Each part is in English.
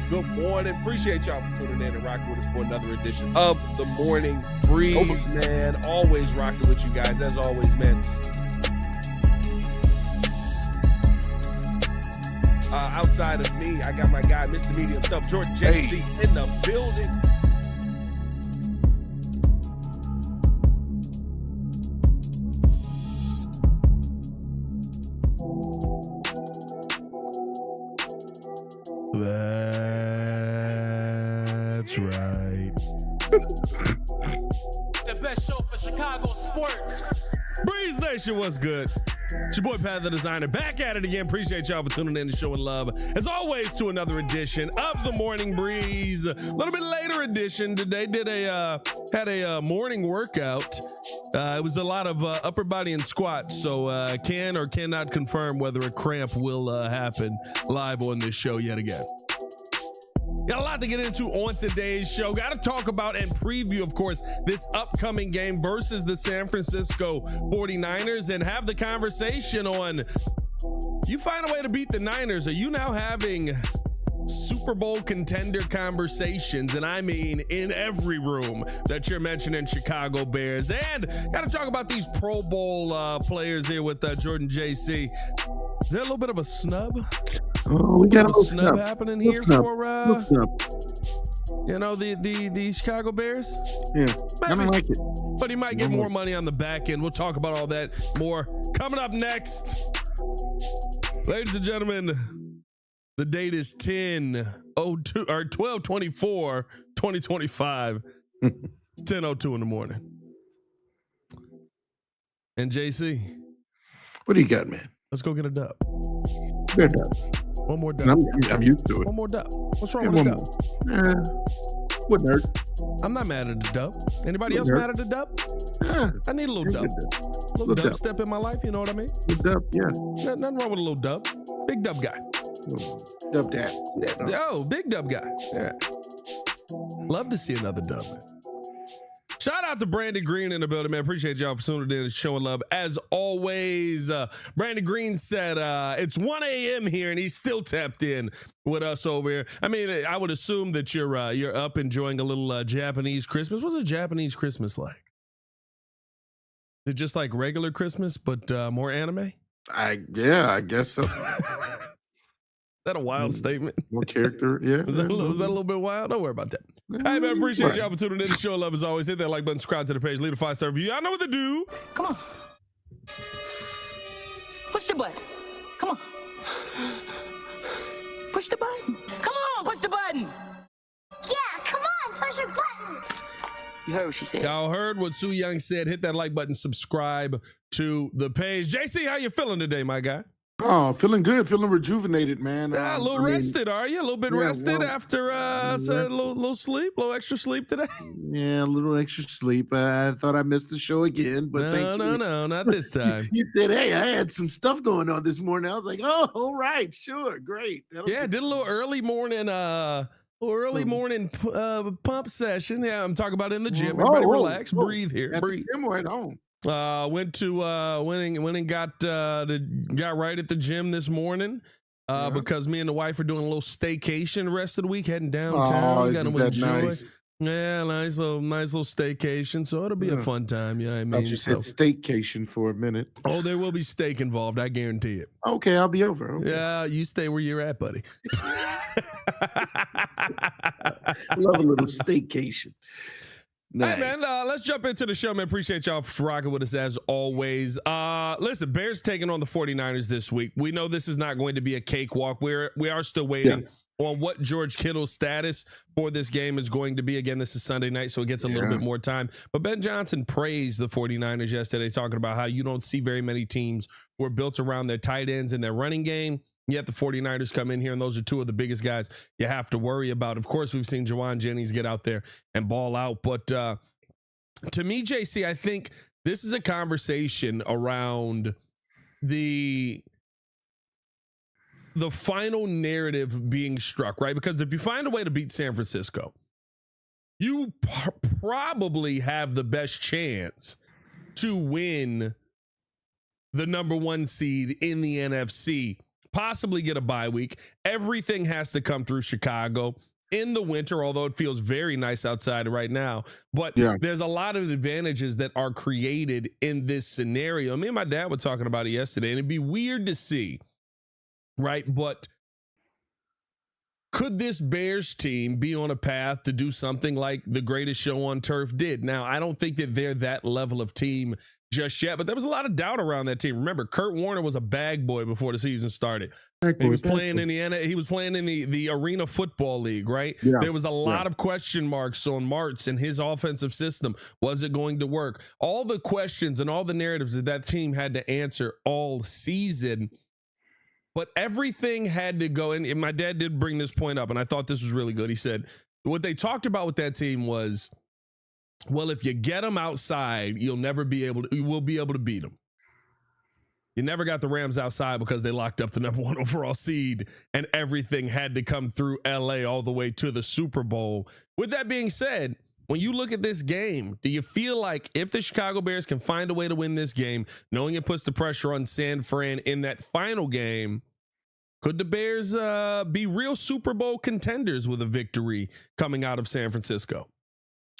Good morning. Appreciate y'all for tuning in and rocking with us for another edition of the Morning Breeze, man. Always rocking with you guys, as always, man. Outside of me, I got my guy, Mr. Media himself, Jordan JC, in the building. That's right. The best show for Chicago sports. Breeze Nation, what's good? It's your boy Pat the Designer back at it again. Appreciate y'all for tuning in and showing love as always to another edition of the Morning Breeze. A little bit later edition today. Had a morning workout. It was a lot of upper body and squats, so can or cannot confirm whether a cramp will happen live on this show yet again. Got a lot to get into on today's show. Got to talk about and preview, of course, this upcoming game versus the San Francisco 49ers and have the conversation on, you find a way to beat the Niners, are you now having Super Bowl contender conversations? And I mean in every room that you're mentioning Chicago Bears. And got to talk about these Pro Bowl players here with Jordan JC. Is there a little bit of a snub? Oh, we got a snub happening here for you know, the Chicago Bears. Yeah, maybe. I don't like it, but he might get more money on the back end. We'll talk about all that more coming up next. Ladies and gentlemen, the date is 12/24/2025. It's 10:02 in the morning. And JC, what do you got, man? Let's go get a dub. Good dub. One more dub. I'm used to it. One more dub. What's wrong with the dub? Wouldn't hurt. I'm not mad at the dub. Anybody else mad at the dub? I need a little dub. A little dub step in my life, you know what I mean? Dub, yeah. Nothing wrong with a little dub. Big dub guy. Dub dad. Yeah. Oh, big dub guy. Yeah. Love to see another dub. Shout out to Brandon Green in the building, man. Appreciate y'all for tuning in and showing love. As always, Brandon Green said it's 1 a.m. here, and he's still tapped in with us over here. I mean, I would assume that you're up enjoying a little Japanese Christmas. What's a Japanese Christmas like? Is it just like regular Christmas, but more anime? I guess so. Is that a wild statement? More character, yeah. Was that a little bit wild? Don't worry about that. Hey, man, appreciate y'all for tuning in. The show love as always. Hit that like button, subscribe to the page, leave a 5-star review. Y'all know what to do. Come on. Push the button. Come on. Push the button. Come on, push the button. Yeah, come on, push your button. You heard what she said. Y'all heard what Sue Young said. Hit that like button, subscribe to the page. JC, how you feeling today, my guy? Oh, feeling good, feeling rejuvenated, man. A little rested, are you? A little bit rested after a little sleep, a little extra sleep today? Yeah, a little extra sleep. I thought I missed the show again, but no, not this time. You said, hey, I had some stuff going on this morning. I was like, oh, all right, sure, great. Did a little early morning pump session. Yeah, I'm talking about in the gym. Everybody relax, breathe here. Breathe. The gym right on. Went and got right at the gym this morning because me and the wife are doing a little staycation the rest of the week, heading downtown. Got to enjoy. Nice? Yeah, nice little staycation. So it'll be a fun time. Yeah, I mean, you said staycation for a minute. Oh, there will be steak involved. I guarantee it. Okay, I'll be over. Okay. Yeah, you stay where you're at, buddy. Love a little staycation. Nice. Hey, man, let's jump into the show, man. Appreciate y'all for rocking with us as always. Listen, Bears taking on the 49ers this week. We know this is not going to be a cakewalk. We are still waiting on what George Kittle's status for this game is going to be. Again, this is Sunday night, so it gets a little bit more time. But Ben Johnson praised the 49ers yesterday, talking about how you don't see very many teams who are built around their tight ends and their running game. Yet the 49ers come in here, and those are two of the biggest guys you have to worry about. Of course, we've seen Jawan Jennings get out there and ball out. But to me, JC, I think this is a conversation around the final narrative being struck, right? Because if you find a way to beat San Francisco, you probably have the best chance to win the number one seed in the NFC possibly get a bye week. Everything has to come through Chicago in the winter, although it feels very nice outside right now. But there's a lot of advantages that are created in this scenario. Me and my dad were talking about it yesterday, and it'd be weird to see, right? But could this Bears team be on a path to do something like the greatest show on turf did? Now, I don't think that they're that level of team just yet, but there was a lot of doubt around that team. Remember, Kurt Warner was a bag boy before the season started. He was playing in the Arena Football League, right? Yeah. There was a lot of question marks on Martz and his offensive system. Was it going to work? All the questions and all the narratives that team had to answer all season. But everything had to go in. And my dad did bring this point up, and I thought this was really good. He said, what they talked about with that team was, well, if you get them outside, you will be able to beat them. You never got the Rams outside because they locked up the #1 overall seed, and everything had to come through LA all the way to the Super Bowl. With that being said, when you look at this game, do you feel like if the Chicago Bears can find a way to win this game, knowing it puts the pressure on San Fran in that final game, could the Bears be real Super Bowl contenders with a victory coming out of San Francisco?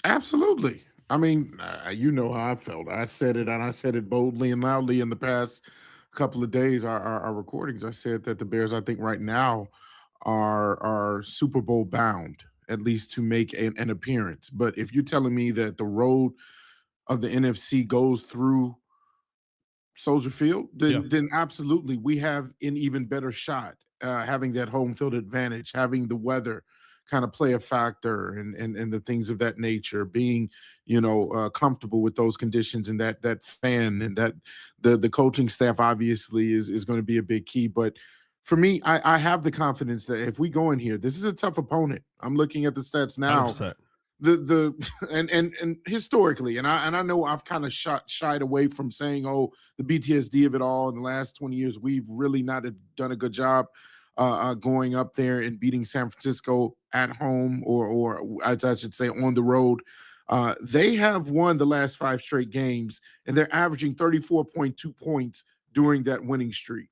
Absolutely. I mean, you know how I felt. I said it, and I said it boldly and loudly in the past couple of days, our recordings. I said that the Bears, I think right now, are Super Bowl bound, at least to make an appearance. But if you're telling me that the road of the NFC goes through Soldier Field, then absolutely we have an even better shot, having that home field advantage, having the weather kind of play a factor, and the things of that nature, being comfortable with those conditions, and that fan, and that the coaching staff obviously is going to be a big key. But for me, I have the confidence that if we go in here, this is a tough opponent. I'm looking at the stats now. 100%. And historically, and I know I've kind of shied away from saying, oh, the BTSD of it all in the last 20 years, we've really not done a good job going up there and beating San Francisco at home, or as I should say, on the road. They have won the last 5 straight games, and they're averaging 34.2 points during that winning streak.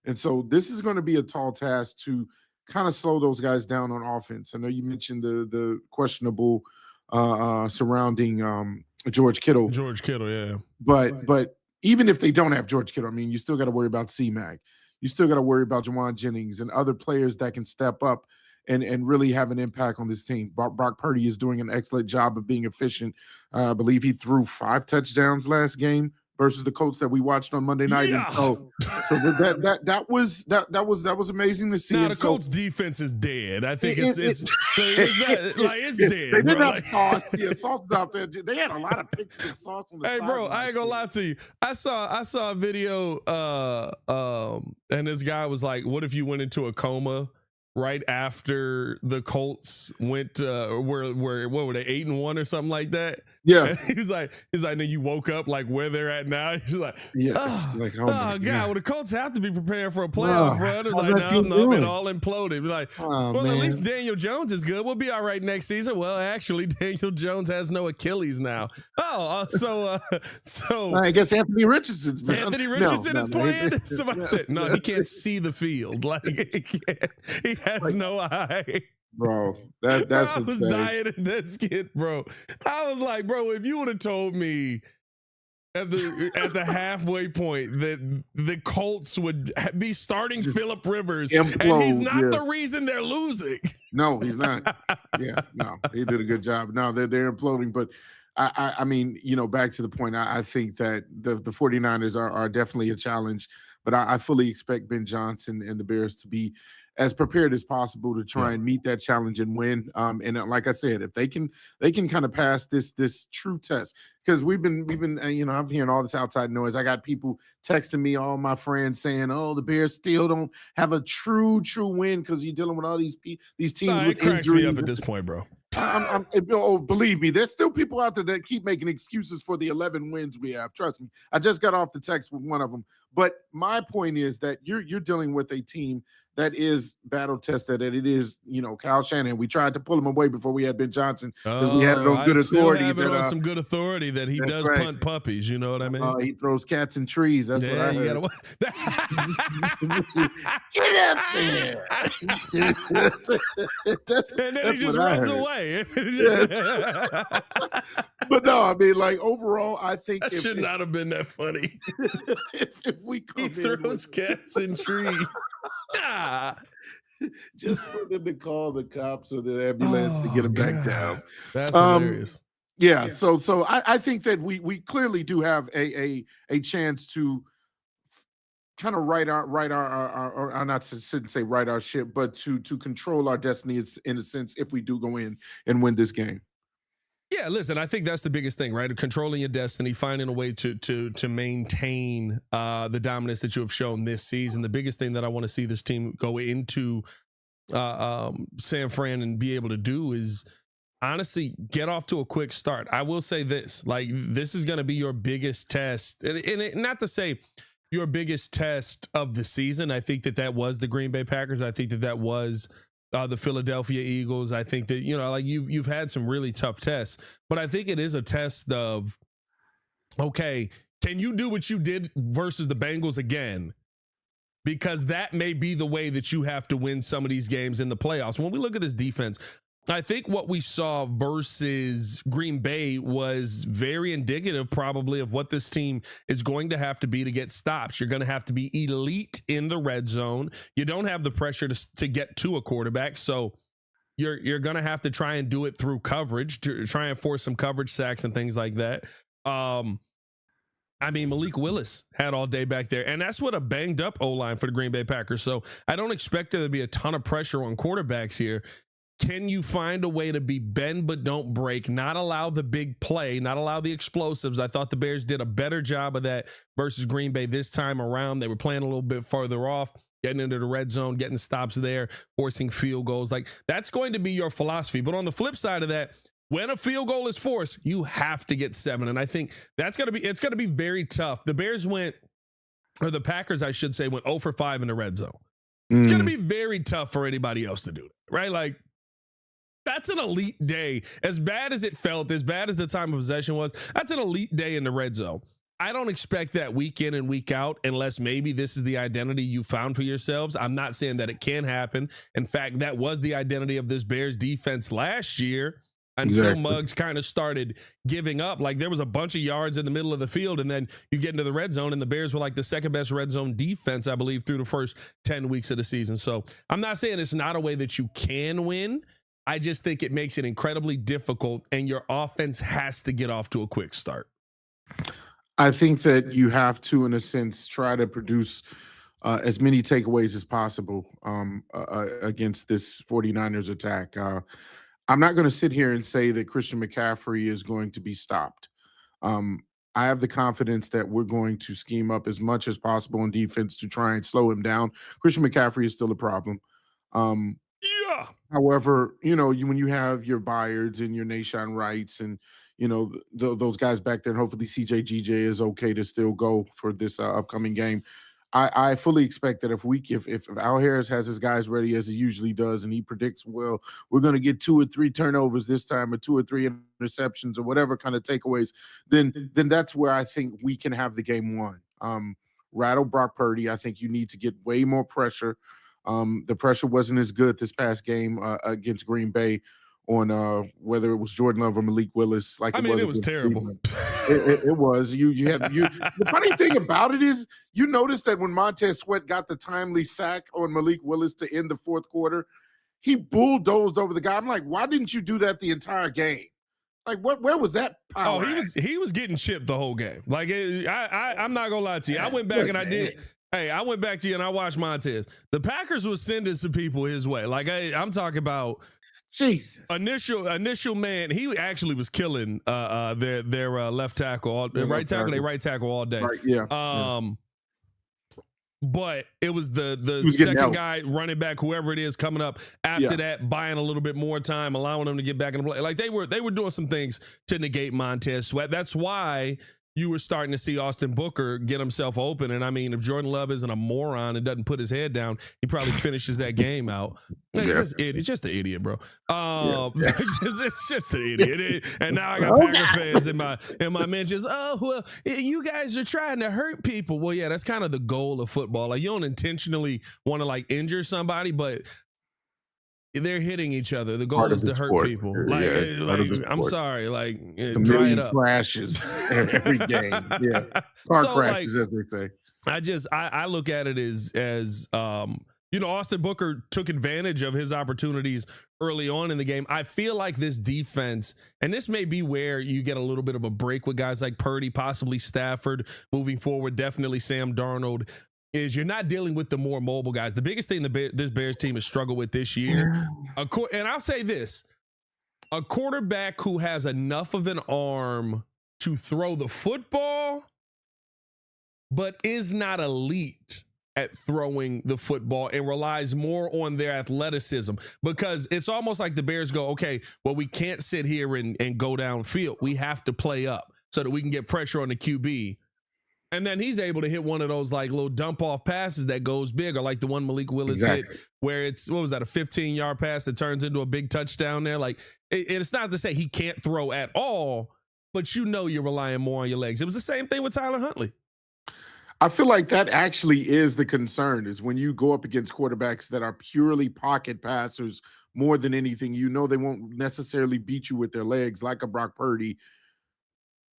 And so this is going to be a tall task to kind of slow those guys down on offense. I know you mentioned the questionable surrounding George Kittle. Yeah. But even if they don't have George Kittle, I mean, you still got to worry about C-Mac. You still got to worry about Jawan Jennings and other players that can step up and really have an impact on this team. Brock Purdy is doing an excellent job of being efficient. I believe he threw 5 touchdowns last game versus the Colts that we watched on Monday night. Yeah. And so that was amazing to see. Now the Colts defense is dead. I think it's dead. They didn't have Sauce. Yeah, Sauce was out there. They had a lot of pictures of Sauce on the Hey, bro, I ain't gonna lie to you. I saw a video, and this guy was like, "What if you went into a coma right after the Colts went what were they 8-1 or something like that?" Yeah. And he's like, then you woke up like where they're at now. He's like, God, well, the Colts have to be preparing for a playoff run. It's like, no, it all imploded. Like, well, man, at least Daniel Jones is good. We'll be all right next season. Well, actually, Daniel Jones has no Achilles now. So I guess Anthony Richardson is playing. Somebody said, no, he can't see the field. Like he has no eye. Bro, that's I was dying in that skit, bro. I was like, bro, if you would have told me at the halfway point that the Colts would be starting Phillip Rivers, and he's not the reason they're losing. No, he's not. Yeah, no, he did a good job. No, they're imploding, but I mean, back to the point, I think that the 49ers are definitely a challenge, but I fully expect Ben Johnson and the Bears to be as prepared as possible to try and meet that challenge and win. And like I said, if they can kind of pass this true test, because we've been I'm hearing all this outside noise. I got people texting me, all my friends saying, "Oh, the Bears still don't have a true win because you're dealing with all these teams with it cracks injury." Me up at this point, bro. Believe me, there's still people out there that keep making excuses for the 11 wins we have. Trust me, I just got off the text with one of them. But my point is that you're dealing with a team that is battle tested, that it is, Kyle Shanahan. We tried to pull him away before we had Ben Johnson because we had it on good I still authority. have it on some good authority that he does right. punt puppies. You know what I mean? He throws cats in trees. That's what I heard. Get up there. And then he just runs away. But no, I mean, like, overall, I think that should not have been that funny. if we come he throws cats in trees. Just for them to call the cops or the ambulance to get him back down. That's hilarious. Yeah. So I think that we clearly do have a chance to kind of right our or not shouldn't say right our ship, but to control our destiny in a sense if we do go in and win this game. Yeah, listen, I think that's the biggest thing, right? Controlling your destiny, finding a way to maintain the dominance that you have shown this season. The biggest thing that I want to see this team go into San Fran and be able to do is honestly get off to a quick start. I will say this, like, this is going to be your biggest test, and not to say your biggest test of the season. I think that was the Green Bay Packers. I think that was the Philadelphia Eagles. I think that, like, you've had some really tough tests, but I think it is a test of, okay, can you do what you did versus the Bengals again? Because that may be the way that you have to win some of these games in the playoffs. When we look at this defense, I think what we saw versus Green Bay was very indicative probably of what this team is going to have to be to get stops. You're going to have to be elite in the red zone. You don't have the pressure to get to a quarterback. So you're going to have to try and do it through coverage, to try and force some coverage sacks and things like that. I mean, Malik Willis had all day back there, and that's what a banged up O-line for the Green Bay Packers. So I don't expect there to be a ton of pressure on quarterbacks here. Can you find a way to be bend but don't break, not allow the big play, not allow the explosives? I thought the Bears did a better job of that versus Green Bay this time around. They were playing a little bit further off, getting into the red zone, getting stops there, forcing field goals. Like, that's going to be your philosophy. But on the flip side of that, when a field goal is forced, you have to get 7. And I think it's going to be very tough. The the Packers, I should say, went 0 for 5 in the red zone. It's going to be very tough for anybody else to do it, right? Like, that's an elite day. As bad as it felt, as bad as the time of possession was, that's an elite day in the red zone. I don't expect that week in and week out unless maybe this is the identity you found for yourselves. I'm not saying that it can happen. In fact, that was the identity of this Bears defense last year until Muggs kind of started giving up. Like, there was a bunch of yards in the middle of the field, and then you get into the red zone, and the Bears were like the second best red zone defense, I believe, through the first 10 weeks of the season. So I'm not saying it's not a way that you can win. I just think it makes it incredibly difficult, and your offense has to get off to a quick start. I think that you have to, in a sense, try to produce as many takeaways as possible against this 49ers attack. I'm not going to sit here and say that Christian McCaffrey is going to be stopped. I have the confidence that we're going to scheme up as much as possible on defense to try and slow him down. Christian McCaffrey is still a problem. Yeah. However, when you have your Byards and your Nahshon Wrights and, those guys back there, and hopefully CJ is okay to still go for this upcoming game. I fully expect that if Al Harris has his guys ready as he usually does, and he predicts, well, we're going to get 2 or 3 turnovers this time, or 2 or 3 interceptions, or whatever kind of takeaways, then that's where I think we can have the game won. Rattle Brock Purdy. I think you need to get way more pressure. The pressure wasn't as good this past game against Green Bay on whether it was Jordan Love or Malik Willis. It was terrible. It was. The funny thing about it is, you noticed that when Montez Sweat got the timely sack on Malik Willis to end the fourth quarter, he bulldozed over the guy. I'm like, why didn't you do that the entire game? Like, where was that power? Oh, he was getting chipped the whole game. Like, I'm not gonna lie to you. I went back and I did. Hey, I went back to you and I watched Montez. The Packers was sending some people his way. Like, I'm talking about Jesus. Initial man. He actually was killing their left tackle, right tackle all day. Right, yeah. But it was the second guy, running back, whoever it is, coming up after that, buying a little bit more time, allowing them to get back in the play. Like, they were doing some things to negate Montez Sweat. That's why you were starting to see Austin Booker get himself open. And I mean, if Jordan Love isn't a moron and doesn't put his head down, he probably finishes that game out. It's just an idiot, bro. It's just an idiot. And now I got Packer fans in my mentions. Oh, well, you guys are trying to hurt people. Well, yeah, that's kind of the goal of football. Like, you don't intentionally want to like injure somebody, but they're hitting each other. The goal is to hurt people. I'm sorry, like dry it up. Crashes every game. Yeah, car crashes, as they say. I look at it as Austin Booker took advantage of his opportunities early on in the game. I feel like this defense, and this may be where you get a little bit of a break with guys like Purdy, possibly Stafford moving forward, definitely Sam Darnold, is you're not dealing with the more mobile guys. The biggest thing this Bears team has struggled with this year, and I'll say this, a quarterback who has enough of an arm to throw the football, but is not elite at throwing the football and relies more on their athleticism, because it's almost like the Bears go, okay, well, we can't sit here and go downfield. We have to play up so that we can get pressure on the QB. And then he's able to hit one of those like little dump off passes that goes big, or like the one Malik Willis hit where it's, what was that, a 15-yard pass that turns into a big touchdown there. Like it's not to say he can't throw at all, but you're relying more on your legs. It was the same thing with Tyler Huntley. I feel like that actually is the concern, is when you go up against quarterbacks that are purely pocket passers more than anything. They won't necessarily beat you with their legs like a Brock Purdy.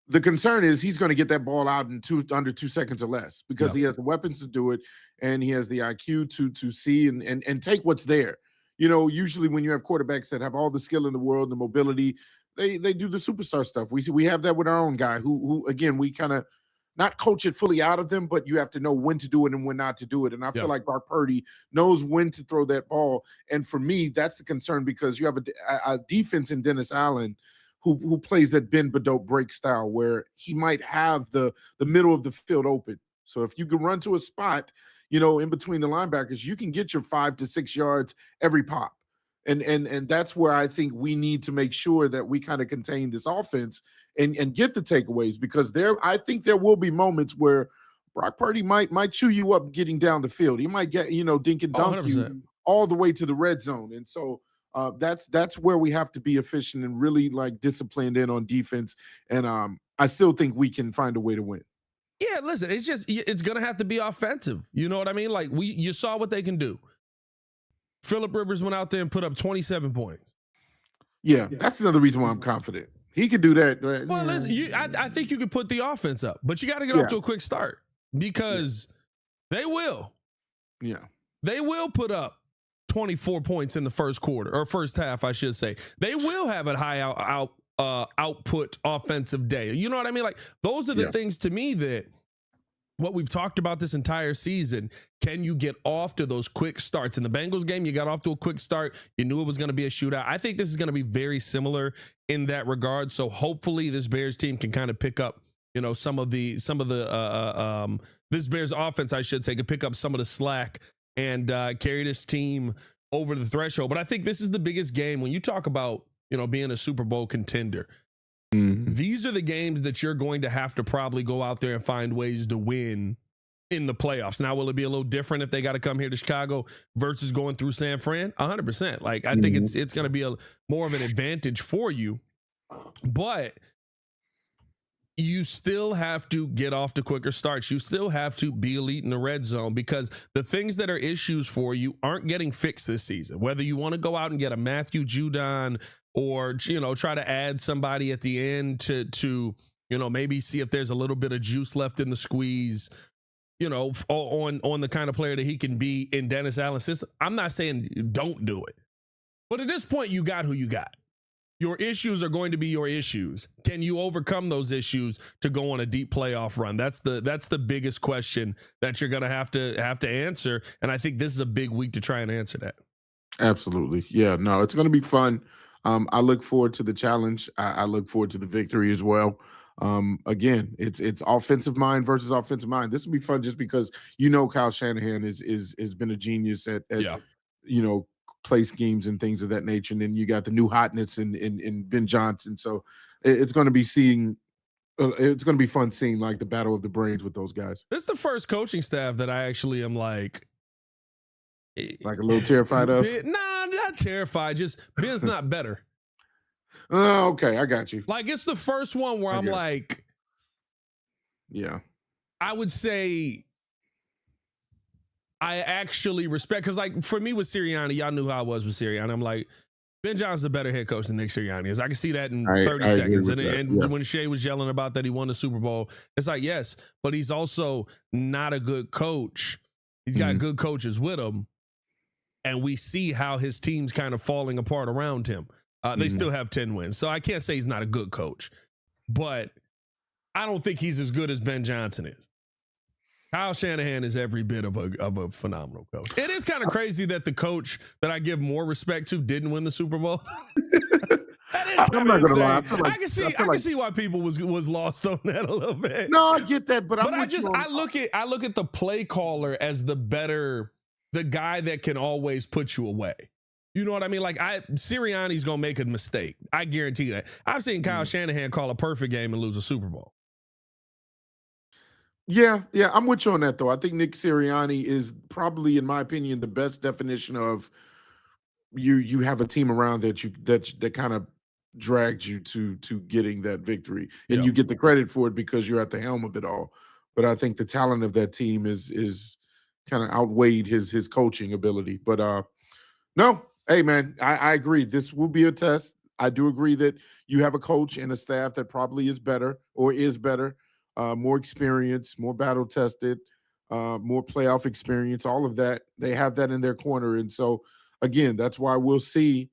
The concern is he's going to get that ball out in under 2 seconds or less, because he has the weapons to do it, and he has the IQ to see and take what's there. Usually when you have quarterbacks that have all the skill in the world, the mobility, they do the superstar stuff. We have that with our own guy who again, we kind of not coach it fully out of them, but you have to know when to do it and when not to do it. And I feel like Brock Purdy knows when to throw that ball. And for me, that's the concern, because you have a defense in Dennis Allen who plays that bend but don't break style, where he might have the middle of the field open. So if you can run to a spot, in between the linebackers, you can get your 5 to 6 yards every pop. And that's where I think we need to make sure that we kind of contain this offense and get the takeaways, because I think there will be moments where Brock Purdy might chew you up getting down the field. He might get, dink and dunk you all the way to the red zone. And so that's where we have to be efficient and really like disciplined in on defense. And I still think we can find a way to win. Yeah, listen, it's going to have to be offensive. You know what I mean? Like you saw what they can do. Phillip Rivers went out there and put up 27 points. Yeah, that's another reason why I'm confident. He could do that. Well, listen, I think you could put the offense up, but you got to get off to a quick start, because they will. Yeah. They will put up 24 points in the first quarter, or first half, I should say. They will have a high output offensive day. You know what I mean? Like, those are the things to me that what we've talked about this entire season. Can you get off to those quick starts? In the Bengals game, you got off to a quick start. You knew it was going to be a shootout. I think this is going to be very similar in that regard. So hopefully this Bears team can kind of pick up, some of the this Bears offense, I should say, can pick up some of the slack and carry this team over the threshold. But I think this is the biggest game when you talk about, being a Super Bowl contender. Mm-hmm. These are the games that you're going to have to probably go out there and find ways to win in the playoffs. Now, will it be a little different if they got to come here to Chicago versus going through San Fran? 100%. Like, I think it's going to be more of an advantage for you, but you still have to get off to quicker starts. You still have to be elite in the red zone, because the things that are issues for you aren't getting fixed this season. Whether you want to go out and get a Matthew Judon, or, try to add somebody at the end to maybe see if there's a little bit of juice left in the squeeze, on the kind of player that he can be in Dennis Allen's system. I'm not saying don't do it, but at this point, you got who you got. Your issues are going to be your issues. Can you overcome those issues to go on a deep playoff run? That's the biggest question that you're going to have to answer. And I think this is a big week to try and answer that. Absolutely. Yeah, no, it's going to be fun. I look forward to the challenge. I look forward to the victory as well. Again, it's offensive mind versus offensive mind. This will be fun just because Kyle Shanahan has been a genius at play schemes and things of that nature. And then you got the new hotness in Ben Johnson. So it's going to be seeing it's going to be fun seeing like the battle of the brains with those guys. This is the first coaching staff that I actually am like a little terrified of. Nah, not terrified. Just Ben's not better. Okay, I got you. Like it's the first one where I'm like, yeah, I would say I actually respect, because like for me with Sirianni, y'all knew how I was with Sirianni. I'm like, Ben Johnson's a better head coach than Nick Sirianni is. I can see that in 30 seconds. And when Shea was yelling about that he won the Super Bowl, it's like, yes, but he's also not a good coach. He's got good coaches with him. And we see how his team's kind of falling apart around him. They still have 10 wins. So I can't say he's not a good coach. But I don't think he's as good as Ben Johnson is. Kyle Shanahan is every bit of a phenomenal coach. It is kind of crazy that the coach that I give more respect to didn't win the Super Bowl. That is kind of insane. I can see why people was lost on that a little bit. No, I get that, but I look at the play caller as the guy that can always put you away. You know what I mean? Like Sirianni's gonna make a mistake. I guarantee that. I've seen Kyle Shanahan call a perfect game and lose a Super Bowl. Yeah, I'm with you on that though. I think Nick Sirianni is probably, in my opinion, the best definition of you have a team around that kind of dragged you to getting that victory, and you get the credit for it because you're at the helm of it all. But I think the talent of that team is kind of outweighed his coaching ability. But no, hey man, I agree. This will be a test. I do agree that you have a coach and a staff that probably is better. More experience, more battle tested, more playoff experience, all of that. They have that in their corner. And so, again, that's why we'll see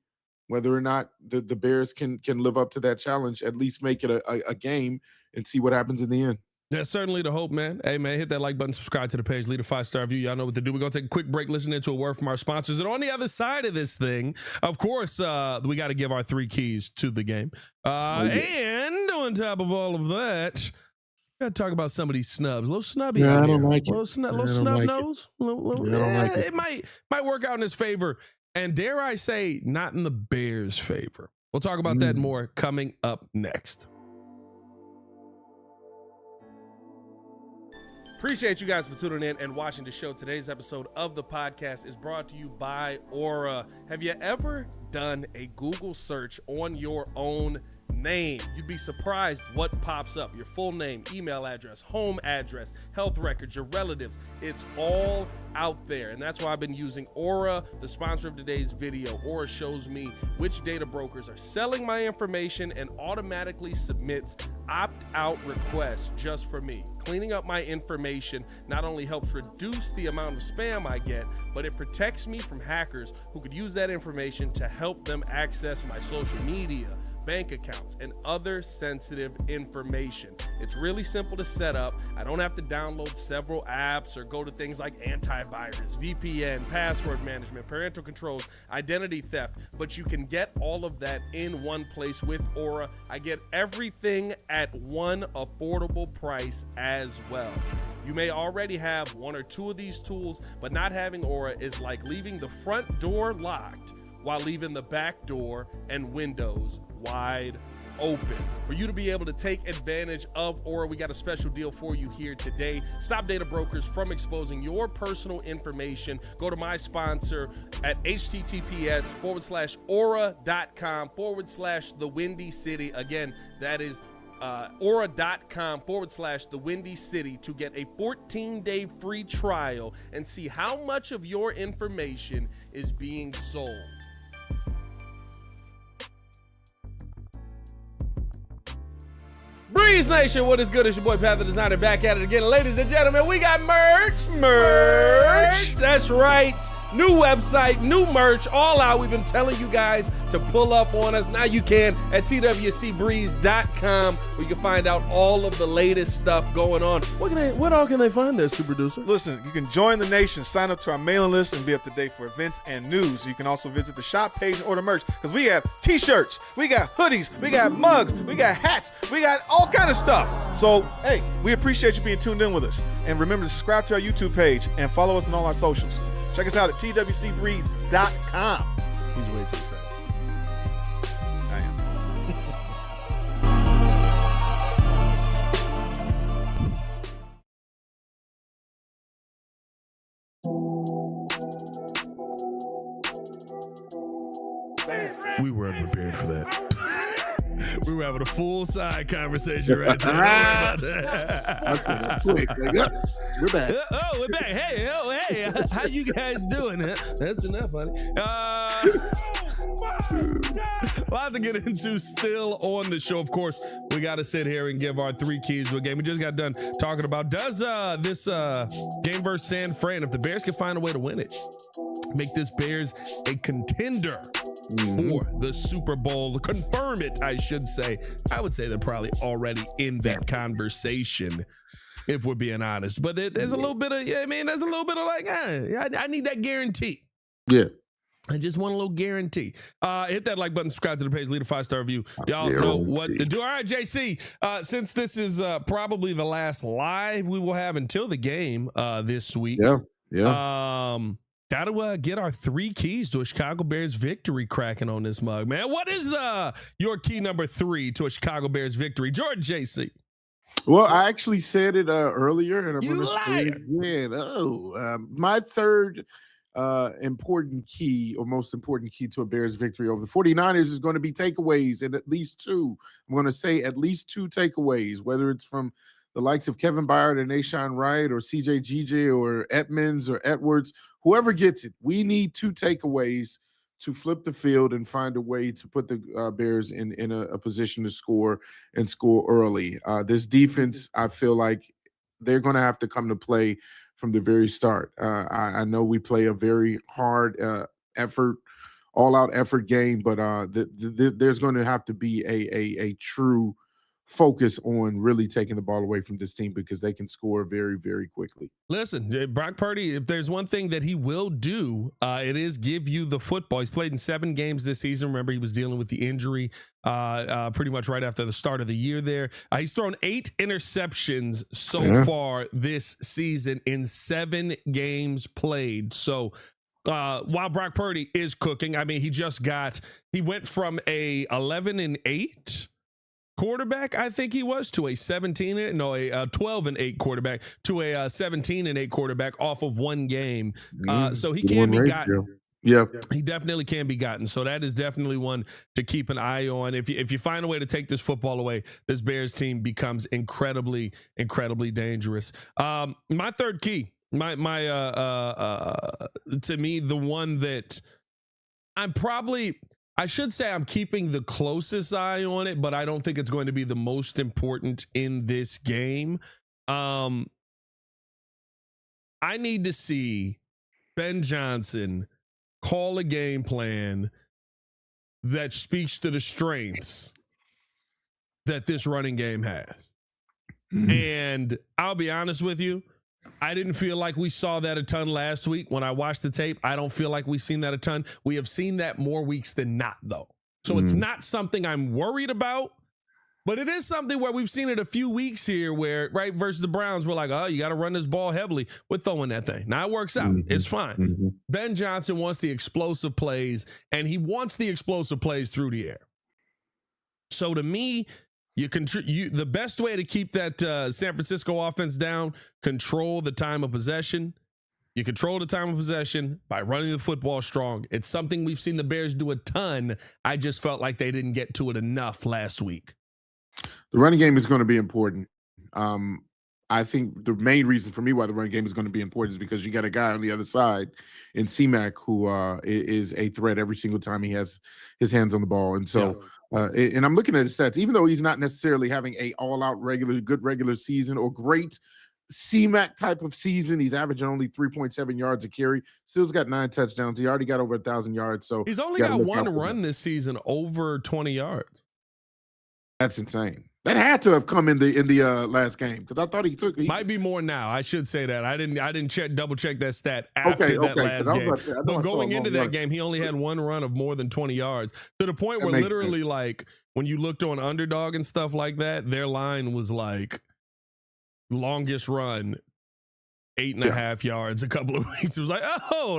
whether or not the Bears can live up to that challenge, at least make it a game and see what happens in the end. That's certainly the hope, man. Hey, man, hit that like button, subscribe to the page, leave a 5-star review. Y'all know what to do. We're going to take a quick break, listening to a word from our sponsors. And on the other side of this thing, of course, we got to give our 3 keys to the game. And on top of all of that, got to talk about some of these snubs. A little snubby out I here. don't like it. Little snub nose. I don't like it. It might work out in his favor. And dare I say, not in the Bears' favor. We'll talk about that more coming up next. Appreciate you guys for tuning in and watching the show. Today's episode of the podcast is brought to you by Aura. Have you ever done a Google search on your own name? You'd be surprised what pops up. Your full name, email address, home address, health records, your relatives. It's all out there. And that's why I've been using Aura, the sponsor of today's video. Aura shows me which data brokers are selling my information and automatically submits opt-out requests just for me. Cleaning up my information not only helps reduce the amount of spam I get, but it protects me from hackers who could use that information to help them access my social media, bank accounts, and other sensitive information. It's really simple to set up. I don't have to download several apps or go to things like antivirus, VPN, password management, parental controls, identity theft, but you can get all of that in one place with Aura. I get everything at one affordable price as well. You may already have 1 or 2 of these tools, but not having Aura is like leaving the front door locked while leaving the back door and windows wide open. For you to be able to take advantage of Aura, we got a special deal for you here today. Stop data brokers from exposing your personal information. Go to my sponsor at https://aura.com/the Windy City. Again, that is aura.com/the Windy City to get a 14-day free trial and see how much of your information is being sold. Breeze Nation, what is good? It's your boy Pat the Designer back at it again. Ladies and gentlemen, we got merch. That's right. New website, new merch, all out. We've been telling you guys to pull up on us. Now you can at twcbreeze.com, where you can find out all of the latest stuff going on. What all can they find there, Super Producer? Listen, you can join the nation, sign up to our mailing list, and be up to date for events and news. You can also visit the shop page and order merch, because we have t-shirts, we got hoodies, we got mugs, we got hats, we got all kind of stuff. So, hey, we appreciate you being tuned in with us. And remember to subscribe to our YouTube page and follow us on all our socials. Check us out at twcbreeze.com. He's way too excited. I am. We weren't prepared for that. We were having a full side conversation right there. Don't worry about that. Quick. We're back. Oh, we're back. Hey, how you guys doing? That's enough, honey. We'll have to get into still on the show. Of course, we got to sit here and give our 3 keys to a game. We just got done talking about does this game versus San Fran, if the Bears can find a way to win it, make this Bears a contender for the Super Bowl, confirm it, I should say. I would say they're probably already in that conversation, if we're being honest. But there's a little bit of, there's a little bit of like, I need that guarantee. Yeah. I just want a little guarantee. Hit that like button, subscribe to the page, leave a 5-star review. Y'all know what to do. All right, JC, since this is probably the last live we will have until the game this week. Yeah. Gotta get our 3 keys to a Chicago Bears victory cracking on this mug, man. What is your key number 3 to a Chicago Bears victory? Jordan, JC. Well, I actually said it earlier, and I'm You going to say it again. My third important key, or most important key to a Bears victory over the 49ers is going to be takeaways, and at least 2. I'm going to say at least 2 takeaways, whether it's from the likes of Kevin Byard and Nahshon Wright or CJ GJ or Edmonds or Edwards, whoever gets it. We need 2 takeaways to flip the field and find a way to put the Bears in a position to score and score early. This defense, I feel like they're going to have to come to play from the very start. I know we play a very hard effort, all-out effort game, but there's going to have to be a true focus on really taking the ball away from this team because they can score very, very quickly. Listen, Brock Purdy, if there's one thing that he will do, it is give you the football. He's played in 7 games this season. Remember, he was dealing with the injury pretty much right after the start of the year there. He's thrown 8 interceptions so far this season in 7 games played. So while Brock Purdy is cooking, I mean, he went from a 11-8 quarterback, I think he was, to a 12-8 quarterback to a 17-8 quarterback off of 1 game. So he can be gotten. Yeah, he definitely can be gotten. So that is definitely one to keep an eye on. If you find a way to take this football away, this Bears team becomes incredibly, incredibly dangerous. My third key, to me, the one that I should say I'm keeping the closest eye on it, but I don't think it's going to be the most important in this game. I need to see Ben Johnson call a game plan that speaks to the strengths that this running game has. And I'll be honest with you, I didn't feel like we saw that a ton last week. When I watched the tape, I don't feel like we've seen that a ton. We have seen that more weeks than not, though. So it's not something I'm worried about, but it is something where we've seen it a few weeks here where, right, versus the Browns, we're like, oh, you got to run this ball heavily. We're throwing that thing. Now it works out. It's fine. Ben Johnson wants the explosive plays, and he wants the explosive plays through the air. So to me, the best way to keep that San Francisco offense down, control the time of possession. You control the time of possession by running the football strong. It's something we've seen the Bears do a ton. I just felt like they didn't get to it enough last week. The running game is going to be important. I think the main reason for me why the running game is going to be important is because you got a guy on the other side in C-Mac who is a threat every single time he has his hands on the ball. And so, and I'm looking at his stats, even though he's not necessarily having a all-out good regular season or great C-Mac type of season, he's averaging only 3.7 yards a carry. Still's got 9 touchdowns. He already got over 1,000 yards. So he's only got 1 run this season over 20 yards. That's insane. That had to have come in the last game because I thought he might be more now. I should say that I didn't double check that stat after that last game. But going into that game, he only had 1 run of more than 20 yards to the point where literally sense. Like when you looked on Underdog and stuff like that, their line was like longest run 8.5 yards a couple of weeks. It was like, oh,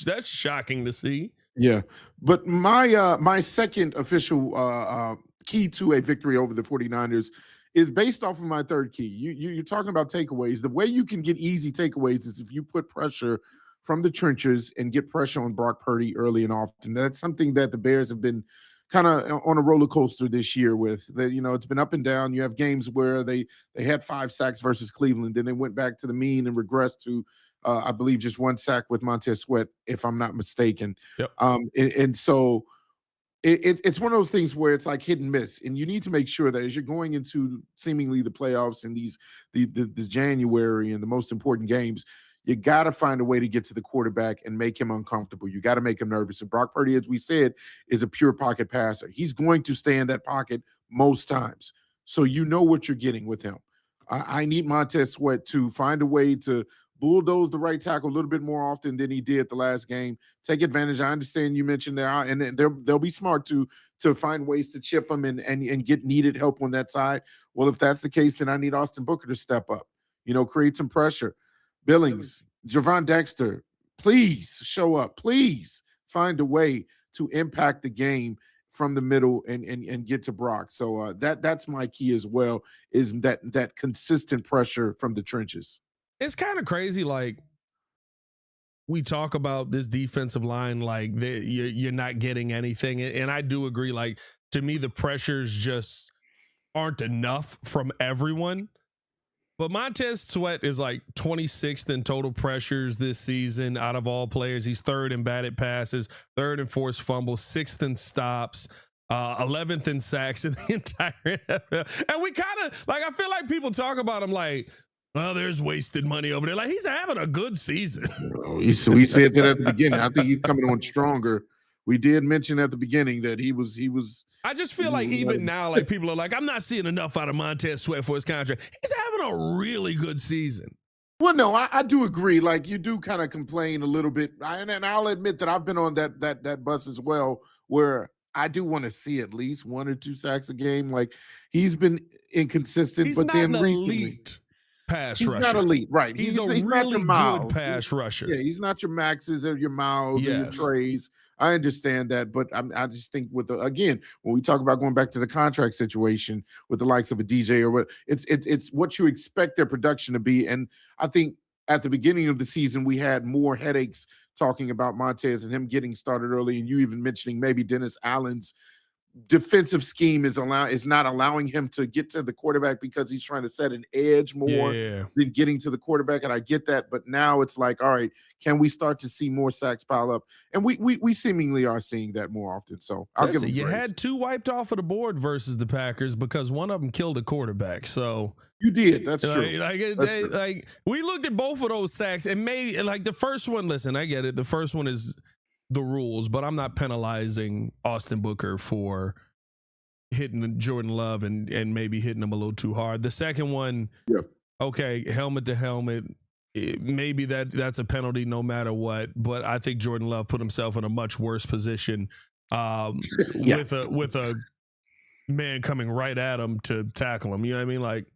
that's shocking to see. Yeah, but my second official key to a victory over the 49ers is based off of my third key. You're talking about takeaways. The way you can get easy takeaways is if you put pressure from the trenches and get pressure on Brock Purdy early and often. That's something that the Bears have been kind of on a roller coaster this year with. That, it's been up and down. You have games where they had 5 sacks versus Cleveland, then they went back to the mean and regressed to I believe just 1 sack with Montez Sweat, if I'm not mistaken. Yep. And so it's one of those things where it's like hit and miss, and you need to make sure that as you're going into seemingly the playoffs and the January and the most important games, you got to find a way to get to the quarterback and make him uncomfortable. You got to make him nervous. And Brock Purdy, as we said, is a pure pocket passer. He's going to stay in that pocket most times. So you know what you're getting with him. I need Montez Sweat to find a way to bulldoze the right tackle a little bit more often than he did the last game. Take advantage. I understand you mentioned there, and they'll be smart to find ways to chip him and get needed help on that side. Well, if that's the case, then I need Austin Booker to step up, create some pressure. Billings, Javon Dexter, please show up. Please find a way to impact the game from the middle and get to Brock. So that's my key as well, is that consistent pressure from the trenches. It's kind of crazy. Like, we talk about this defensive line, like you're not getting anything. And I do agree. Like, to me, the pressures just aren't enough from everyone. But Montez Sweat is like 26th in total pressures this season out of all players. He's 3rd in batted passes, 3rd in forced fumbles, 6th in stops, 11th in sacks in the entire NFL. And we kind of, like, I feel like people talk about him like, well, there's wasted money over there. Like, he's having a good season. We said that at the beginning. I think he's coming on stronger. We did mention at the beginning that he was. I just feel like even now, like, people are like, I'm not seeing enough out of Montez Sweat for his contract. He's having a really good season. Well, no, I do agree. Like, you do kind of complain a little bit, and I'll admit that I've been on that bus as well, where I do want to see at least 1 or 2 sacks a game. Like, he's been inconsistent, He's but not then an recently. elite pass He's rusher. not elite, right? He's a not really your Miles. good pass rusher. Yeah, he's not your Maxes or your Miles or your Trays. I understand that, but I just think again, when we talk about going back to the contract situation with the likes of a DJ or what, it's what you expect their production to be. And I think at the beginning of the season, we had more headaches talking about Montez and him getting started early, and you even mentioning maybe Dennis Allen's defensive scheme is not allowing him to get to the quarterback because he's trying to set an edge more than getting to the quarterback. And I get that, but now it's like, all right, can we start to see more sacks pile up? And we seemingly are seeing that more often. So I'll give him you grace. had 2 wiped off of the board versus the Packers because one of them killed a quarterback. So you did. That's true. Like we looked at both of those sacks, and maybe like the first one. Listen, I get it. The first one is the rules, but I'm not penalizing Austin Booker for hitting Jordan Love and maybe hitting him a little too hard. The second one, okay, helmet to helmet, maybe that's a penalty no matter what, but I think Jordan Love put himself in a much worse position with a man coming right at him to tackle him. You know what I mean? Like,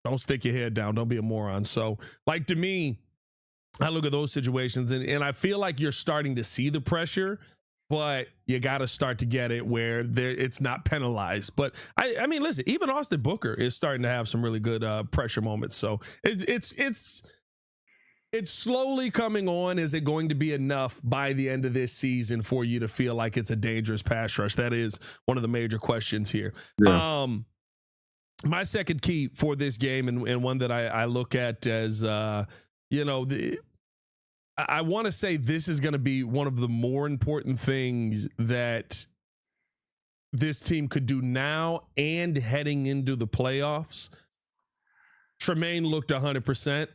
don't stick your head down. Don't be a moron. So, like, to me, I look at those situations and I feel like you're starting to see the pressure, but you got to start to get it where it's not penalized. But I mean, listen, even Austin Booker is starting to have some really good pressure moments. So it's slowly coming on. Is it going to be enough by the end of this season for you to feel like it's a dangerous pass rush? That is one of the major questions here. Yeah. My second key for this game and one that I look at as, I want to say this is going to be one of the more important things that this team could do now and heading into the playoffs. Tremaine looked 100%.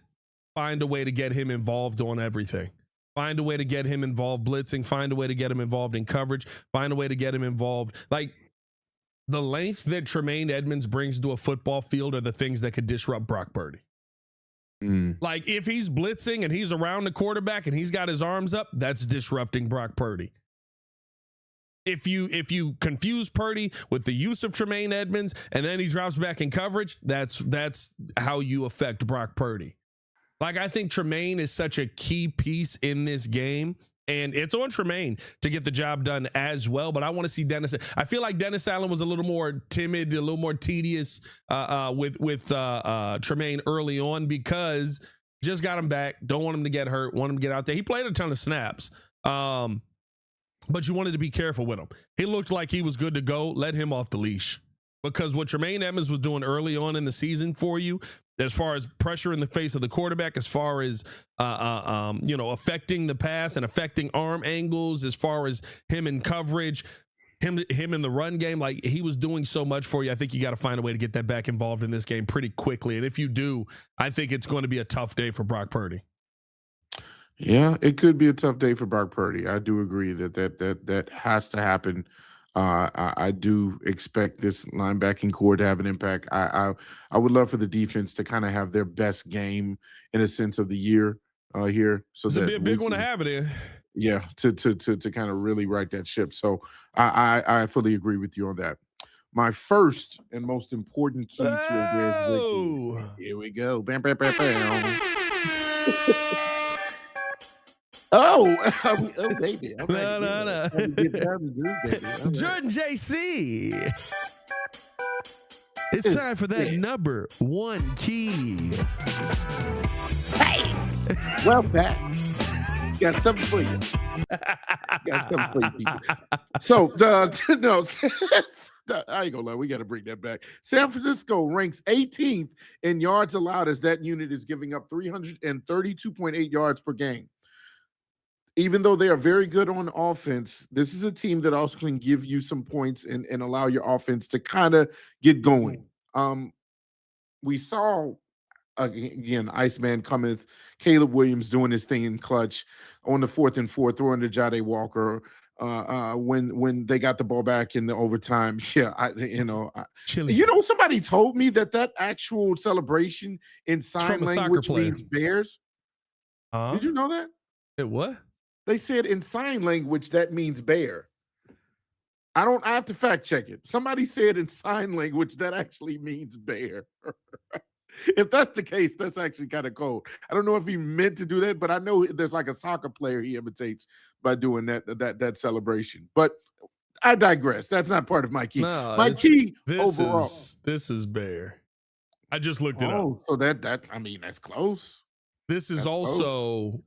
Find a way to get him involved on everything. Find a way to get him involved blitzing. Find a way to get him involved in coverage. Find a way to get him involved. Like, the length that Tremaine Edmonds brings to a football field are the things that could disrupt Brock Purdy. Like, if he's blitzing and he's around the quarterback and he's got his arms up, that's disrupting Brock Purdy. If you confuse Purdy with the use of Tremaine Edmonds and then he drops back in coverage, that's how you affect Brock Purdy. Like, I think Tremaine is such a key piece in this game, and it's on Tremaine to get the job done as well. But I want to see Dennis. I feel like Dennis Allen was a little more timid, a little more tedious with Tremaine early on because Just got him back. Don't want him to get hurt. Want him to get out there. He played a ton of snaps. But you wanted to be careful with him. He looked like he was good to go. Let him off the leash. Because what Tremaine Edmonds was doing early on in the season for you, as far as pressure in the face of the quarterback, as far as affecting the pass and affecting arm angles, as far as him in coverage, him in the run game, like he was doing so much for you. I think you got to find a way to get that back involved in this game pretty quickly. And if you do, I think it's going to be a tough day for Brock Purdy. Yeah, it could be a tough day for Brock Purdy. I do agree that has to happen. I do expect this linebacking core to have an impact. I would love for the defense to kind of have their best game in a sense of the year here. So This would be a big one to have it in. Yeah, to kind of really right that ship. So I fully agree with you on that. My first and most important key to a victory. Here we go. Bam, bam, bam, bam. Oh, baby. No. Jordan JC. It's time for that number one key. Hey, well, Pat, got something for you. Got something for you, people. So, I ain't gonna lie, we got to bring that back. San Francisco ranks 18th in yards allowed as that unit is giving up 332.8 yards per game. Even though they are very good on offense, this is a team that also can give you some points and allow your offense to kind of get going. We saw, again, Iceman cometh, Caleb Williams doing his thing in clutch on the 4th and 4, throwing to Jade Walker when they got the ball back in the overtime. Yeah, somebody told me that actual celebration in sign language means bears. Did you know that? It what? They said in sign language that means bear. I have to fact check it. Somebody said in sign language that actually means bear. If that's the case, that's actually kind of cold. I don't know if he meant to do that, but I know there's like a soccer player he imitates by doing that celebration. But I digress. That's not part of my key. No, my key overall. This is bear. I just looked it up. So that's close. This is also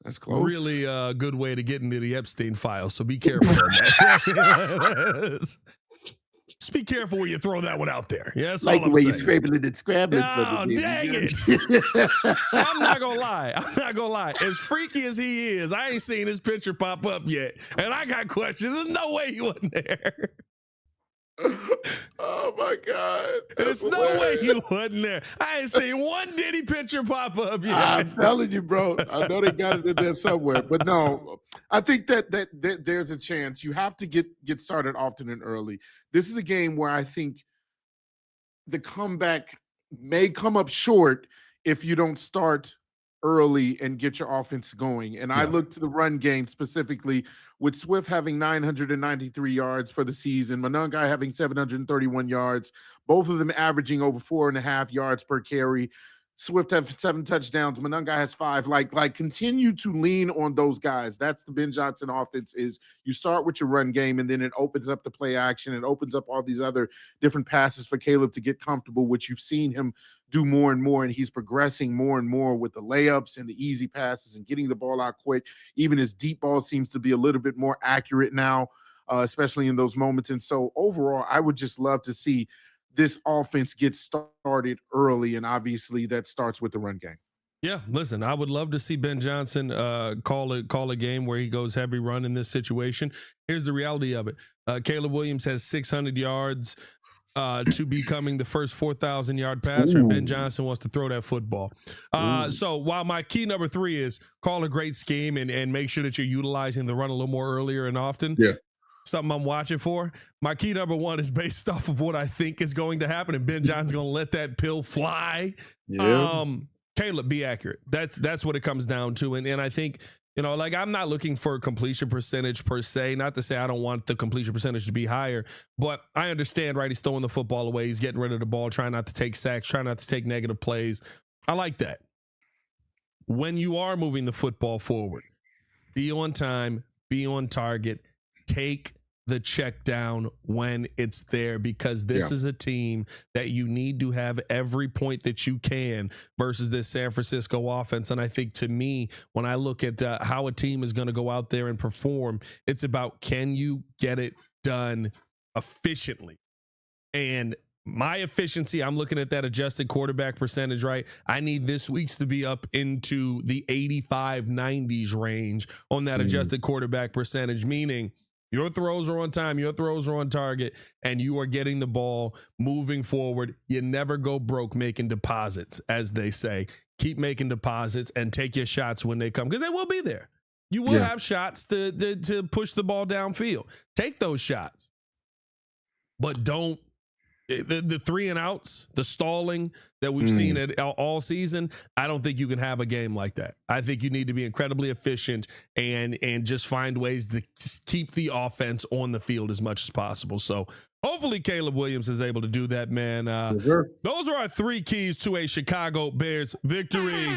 That's close. Really a good way to get into the Epstein file, so be careful on that. Just be careful when you throw that one out there. Yeah, that's like all I'm the way saying. You're scraping it and scrambling for the dang it. I'm not gonna lie. As freaky as he is, I ain't seen his picture pop up yet. And I got questions. There's no way he wasn't there. Oh my God. There's no way you wasn't there. I ain't seen one Diddy picture pop up yet. I'm telling you, bro. I know they got it in there somewhere. But no, I think that there's a chance. You have to get started often and early. This is a game where I think the comeback may come up short if you don't start early and get your offense going. And I look to the run game specifically with Swift having 993 yards for the season, Monangai having 731 yards, both of them averaging over 4.5 yards per carry. Swift have 7 touchdowns. Monangai has 5. Like continue to lean on those guys. That's the Ben Johnson offense. Is you start with your run game and then it opens up the play action. It opens up all these other different passes for Caleb to get comfortable, which you've seen him do more and more. And he's progressing more and more with the layups and the easy passes and getting the ball out quick. Even his deep ball seems to be a little bit more accurate now, especially in those moments. And so overall, I would just love to see this offense gets started early, and obviously that starts with the run game. Yeah, listen, I would love to see Ben Johnson call a game where he goes heavy run in this situation. Here's the reality of it. Caleb Williams has 600 yards to becoming the first 4,000-yard passer, and Ben Johnson wants to throw that football. So while my key number 3 is call a great scheme and make sure that you're utilizing the run a little more earlier and often. Yeah. Something I'm watching for. My key number 1 is based off of what I think is going to happen, and Ben Johnson's going to let that pill fly. Yeah. Caleb, be accurate. That's what it comes down to. And I think, I'm not looking for a completion percentage per se. Not to say I don't want the completion percentage to be higher, but I understand, right? He's throwing the football away. He's getting rid of the ball, trying not to take sacks, trying not to take negative plays. I like that. When you are moving the football forward, be on time, be on target, take the check down when it's there, because this is a team that you need to have every point that you can versus this San Francisco offense. And I think, to me, when I look at how a team is going to go out there and perform, it's about, can you get it done efficiently? And my efficiency, I'm looking at that adjusted quarterback percentage, right? I need this week's to be up into the 85, 90s range on that adjusted quarterback percentage, meaning your throws are on time, your throws are on target, and you are getting the ball moving forward. You never go broke making deposits, as they say. Keep making deposits and take your shots when they come, because they will be there. You will have shots to push the ball downfield. Take those shots, but don't. The 3 and outs, the stalling that we've seen it all season, I don't think you can have a game like that. I think you need to be incredibly efficient and just find ways to keep the offense on the field as much as possible. So hopefully Caleb Williams is able to do that, man. Those are our 3 keys to a Chicago Bears victory over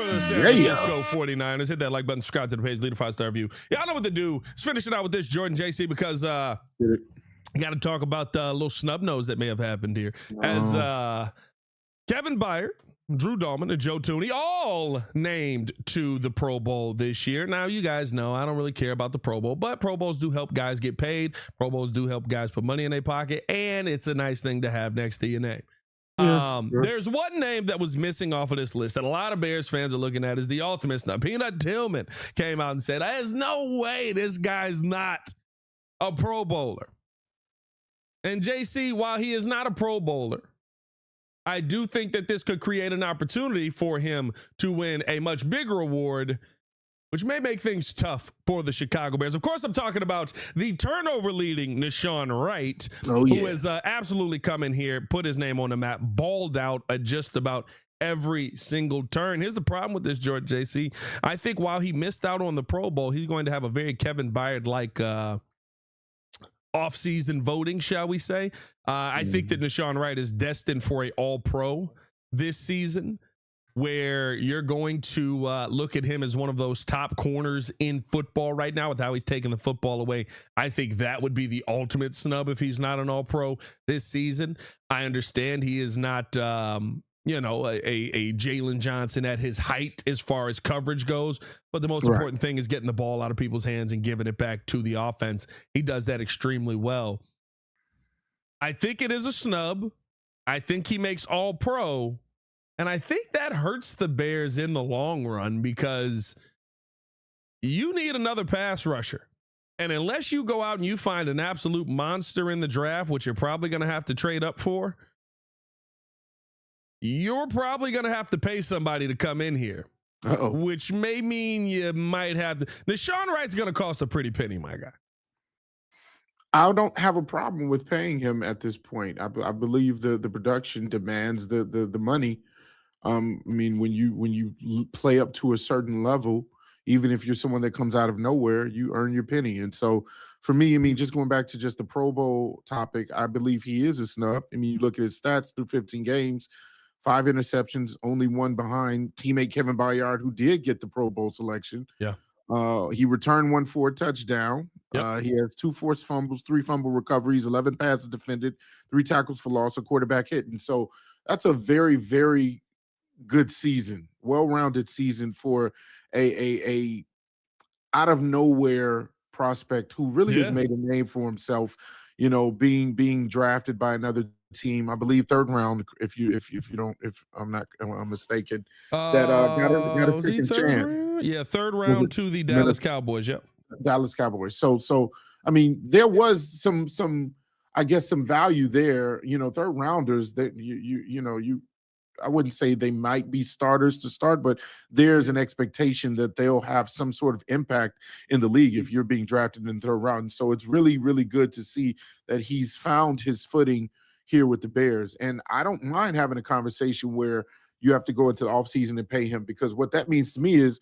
the San Francisco 49ers. Hit that like button, subscribe to the page, leave a 5-star review. Yeah, I know what to do. Let's finish it out with this, Jordan JC, because I got to talk about the little snub nose that may have happened here. As Kevin Byard, Drew Dahlman, and Joe Tooney all named to the Pro Bowl this year. Now, you guys know I don't really care about the Pro Bowl, but Pro Bowls do help guys get paid. Pro Bowls do help guys put money in their pocket, and it's a nice thing to have next to your name. There's one name that was missing off of this list that a lot of Bears fans are looking at as the ultimate snub. Peanut Tillman came out and said, there's no way this guy's not a Pro Bowler. And JC, while he is not a Pro Bowler, I do think that this could create an opportunity for him to win a much bigger award, which may make things tough for the Chicago Bears. Of course, I'm talking about the turnover leading Deshaun Wright, who has absolutely come in here, put his name on the map, balled out at just about every single turn. Here's the problem with this, George JC. I think while he missed out on the Pro Bowl, he's going to have a very Kevin Byard-like off-season voting, shall we say. I think that Deshaun Wright is destined for a all-pro this season, where you're going to look at him as one of those top corners in football right now with how he's taking the football away. I think that would be the ultimate snub if he's not an all-pro this season. I understand he is not a Jalen Johnson at his height as far as coverage goes. But the most important thing is getting the ball out of people's hands and giving it back to the offense. He does that extremely well. I think it is a snub. I think he makes all pro. And I think that hurts the Bears in the long run, because you need another pass rusher. And unless you go out and you find an absolute monster in the draft, which you're probably going to have to trade up for, you're probably going to have to pay somebody to come in here, which may mean you might have to. Deshaun Wright's going to cost a pretty penny, my guy. I don't have a problem with paying him at this point. I believe the production demands the money. I mean, when you play up to a certain level, even if you're someone that comes out of nowhere, you earn your penny. And so for me, I mean, just going back to just the Pro Bowl topic, I believe he is a snub. I mean, you look at his stats through 15 games, 5 interceptions, only one behind teammate Kevin Byard, who did get the Pro Bowl selection. Yeah. He returned one for a touchdown. He has 2 forced fumbles, 3 fumble recoveries, 11 passes defended, 3 tackles for loss, a quarterback hit. And so that's a very, very good season, well-rounded season for a out of nowhere prospect who really has made a name for himself, being drafted by another team, I believe 3rd round, if I'm mistaken, that got a freaking chance. Yeah, 3rd round to the Dallas Cowboys. Yep. Dallas Cowboys. So I mean, there was some I guess some value there. 3rd rounders that I wouldn't say they might be starters to start, but there's an expectation that they'll have some sort of impact in the league if you're being drafted in the 3rd round. So it's really, really good to see that he's found his footing here with the Bears. And I don't mind having a conversation where you have to go into the offseason and pay him, because what that means to me is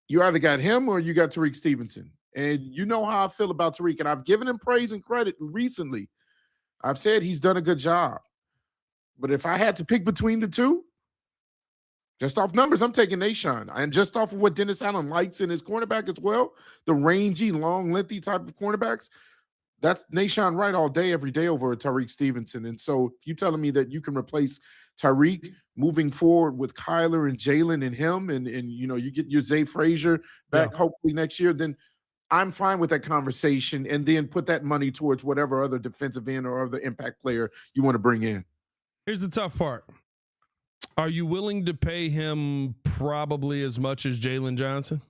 you either got him or you got Tariq Stevenson. And you know how I feel about Tariq, and I've given him praise and credit recently. I've said he's done a good job. But if I had to pick between the two, Just off numbers, I'm taking Nahshon. And just off of what Dennis Allen likes in his cornerback as well, the rangy, long, lengthy type of cornerbacks, that's Nahshon Wright all day, every day over Tariq Stevenson. And so if you're telling me that you can replace Tariq moving forward with Kyler and Jalen and him, and you get your Zay Frazier back hopefully next year, then I'm fine with that conversation, and then put that money towards whatever other defensive end or other impact player you want to bring in. Here's the tough part. Are you willing to pay him probably as much as Jalen Johnson?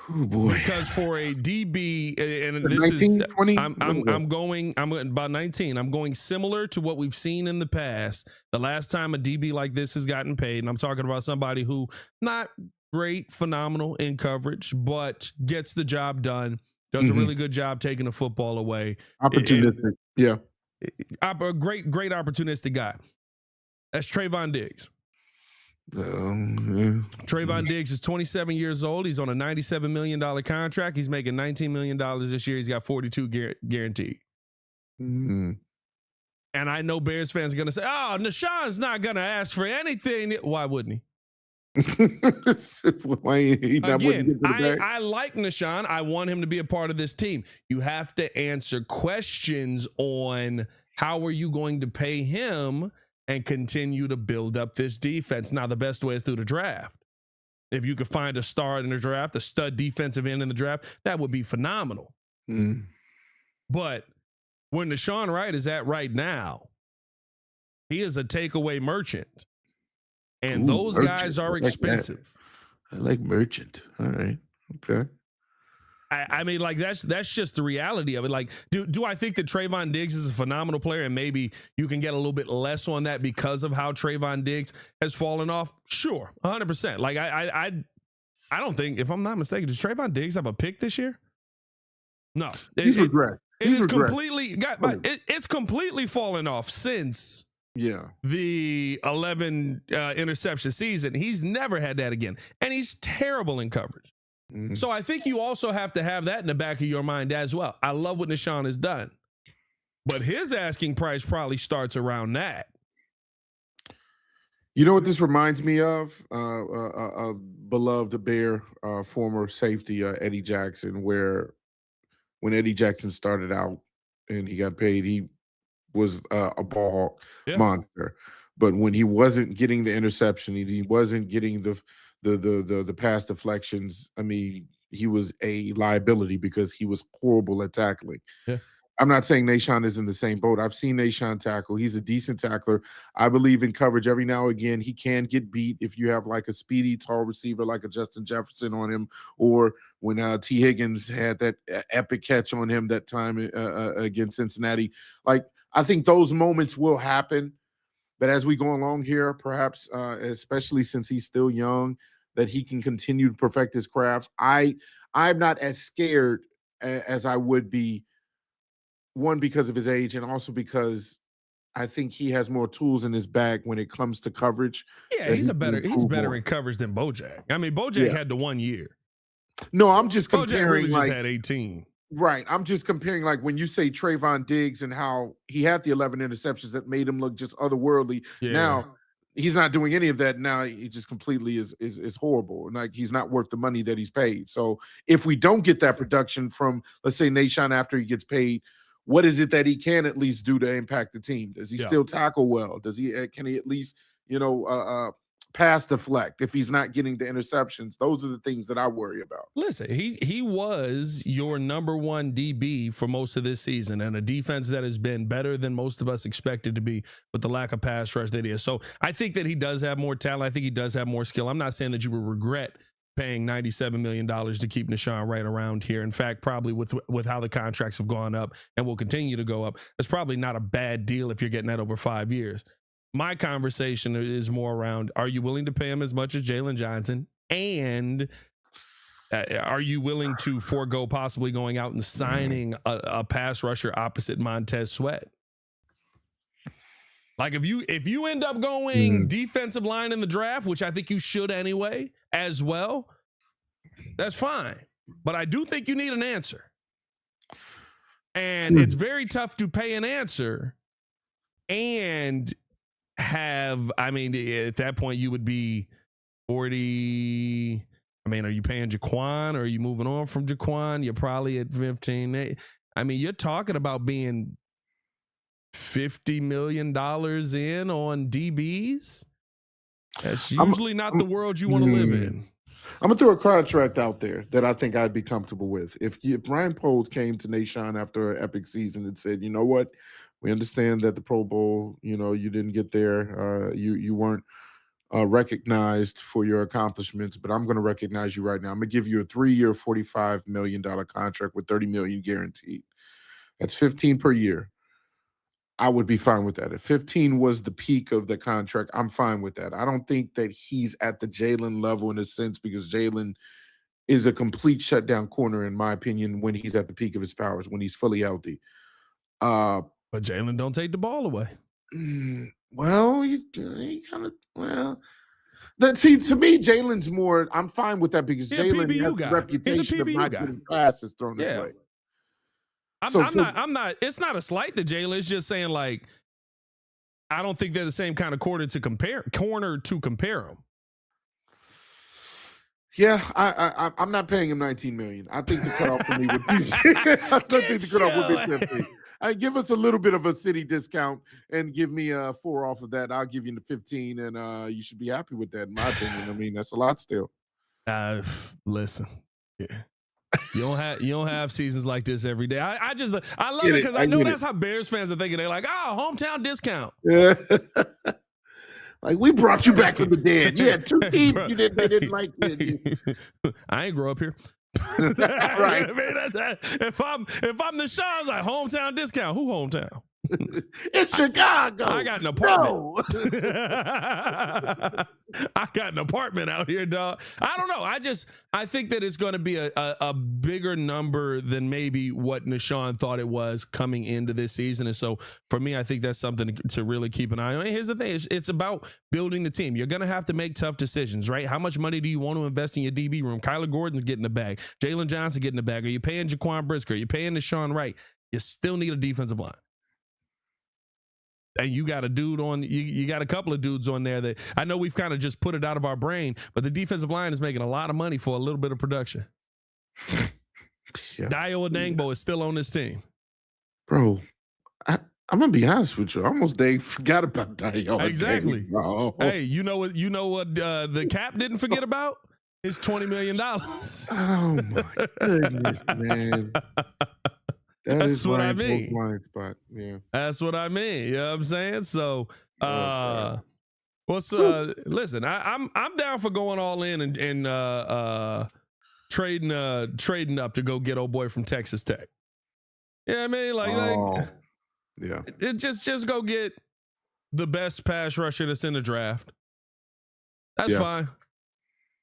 Oh boy! Because for a DB, and this 19, is 20, I'm going about 19. I'm going similar to what we've seen in the past. The last time a DB like this has gotten paid, and I'm talking about somebody who not great, phenomenal in coverage, but gets the job done. Does a really good job taking the football away. Opportunistic, yeah. A great opportunistic guy. That's Trayvon Diggs. Trayvon Diggs is 27 years old. He's on a $97 million contract. He's making $19 million this year. He's got 42 guaranteed. And I know Bears fans are going to say, oh, Nahshon's not going to ask for anything. Why wouldn't he? Again, I like Nahshon. I want him to be a part of this team. You have to answer questions on how are you going to pay him and continue to build up this defense. Now, the best way is through the draft. If you could find a star in the draft, a stud defensive end in the draft, that would be phenomenal. But where Nahshon Wright is at right now, he is a takeaway merchant. And those guys are expensive. I like merchant. All right. Okay. I mean, like that's just the reality of it. Like, do I think that Trayvon Diggs is a phenomenal player, and maybe you can get a little bit less on that because of how Trayvon Diggs has fallen off? Sure, 100%. Like I don't think, if I'm not mistaken, does Trayvon Diggs have a pick this year? No, he's regressed. It's completely fallen off since the 11 interception season. He's never had that again, and he's terrible in coverage. So I think you also have to have that in the back of your mind as well. I love what Nahshon has done, but his asking price probably starts around that. You know what this reminds me of? Beloved Bear, former safety Eddie Jackson, where when Eddie Jackson started out and he got paid, he was a ball hawk monster. But when he wasn't getting the interception, he wasn't getting the pass deflections, I mean, he was a liability because he was horrible at tackling. I'm not saying Nahshon is in the same boat. I've seen Nahshon tackle. He's a decent tackler. I believe in coverage every now and again. He can get beat if you have like a speedy, tall receiver like a Justin Jefferson on him, or when T. Higgins had that epic catch on him that time against Cincinnati. Like, I think those moments will happen. But as we go along here, perhaps, especially since he's still young, that he can continue to perfect his craft. I'm not as scared as I would be, one, because of his age, and also because I think he has more tools in his bag when it comes to coverage. Yeah, he's better in coverage than Bojack. I mean, Bojack had the 1 year. No, I'm just comparing. Bojack really just had 18. Right. I'm just comparing, like, when you say Trayvon Diggs and how he had the 11 interceptions that made him look just otherworldly. Now, he's not doing any of that. Now he just completely is horrible. And like, he's not worth the money that he's paid. So if we don't get that production from, let's say, Nahshon after he gets paid, what is it that he can at least do to impact the team? Does he still tackle well? Does he can he at least, pass deflect if he's not getting the interceptions? Those are the things that I worry about. Listen, he was your number one DB for most of this season, and a defense that has been better than most of us expected to be with the lack of pass rush that he is. So I think that he does have more talent. I think he does have more skill. I'm not saying that you would regret paying $97 million to keep Nahshon Wright around here. In fact, probably with how the contracts have gone up and will continue to go up, it's probably not a bad deal if you're getting that over 5 years. My conversation is more around, are you willing to pay him as much as Jalen Johnson? And are you willing to forego possibly going out and signing a pass rusher opposite Montez Sweat? Like, if you end up going defensive line in the draft, which I think you should anyway as well, that's fine. But I do think you need an answer. And it's very tough to pay an answer and have, I mean, at that point you would be 40. I mean, are you paying Jaquan or are you moving on from Jaquan? You're probably at 15. I mean, you're talking about being $50 million in on DBs. That's usually not the world you want to live in. I'm gonna throw a contract out there that I think I'd be comfortable with. If Brian Poles came to Nation after an epic season and said, you know what, we understand that the Pro Bowl, you didn't get there, you weren't recognized for your accomplishments, but I'm going to recognize you right now. I'm going to give you a 3-year, $45 million contract with $30 million guaranteed. That's 15 per year. I would be fine with that. If 15 was the peak of the contract, I'm fine with that. I don't think that he's at the Jalen level in a sense, because Jalen is a complete shutdown corner, in my opinion, when he's at the peak of his powers, when he's fully healthy. But Jalen don't take the ball away. Well, he kind of, see, to me, Jalen's more, I'm fine with that because Jalen has a reputation of not getting passes thrown his way. I'm not, it's not a slight to Jalen. It's just saying, like, I don't think they're the same kind of corner to compare them. Yeah, I'm not paying him $19 million. I think the cutoff for me would be I think the cutoff would be 50. Give us a little bit of a city discount and give me a 4 off of that. I'll give you the 15, and you should be happy with that, in my opinion. I mean, that's a lot still. Listen, yeah. You don't have seasons like this every day. I love it because I know that's how Bears fans are thinking. They're like, hometown discount. Yeah. Like, we brought you back from the dead. You had 2 teams they didn't like. I ain't grow up here. Right. I mean, if I'm the Sean, I was like, hometown discount. Who hometown? It's Chicago. I got an apartment. No. I got an apartment out here, dog. I don't know. I think that it's going to be a bigger number than maybe what Nashawn thought it was coming into this season. And so for me, I think that's something to really keep an eye on. And here's the thing. It's about building the team. You're going to have to make tough decisions, right? How much money do you want to invest in your DB room? Kyler Gordon's getting the bag. Jalen Johnson getting the bag. Are you paying Jaquan Brisker? Are you paying Nashawn Wright? You still need a defensive line. And you got a dude on, you got a couple of dudes on there that I know we've kind of just put it out of our brain, but the defensive line is making a lot of money for a little bit of production. Yeah. Dio Adangbo is still on this team. Bro, I'm going to be honest with you. I almost forgot about Dio. Exactly. Hey, you know what the cap didn't forget about? It's $20 million. Oh, my goodness, man. That's what I mean. Blind spot. Yeah. That's what I mean. You know what I'm saying? So listen, I'm down for going all in and trading up to go get old boy from Texas Tech. Yeah, I mean, yeah. It just go get the best pass rusher that's in the draft. That's fine.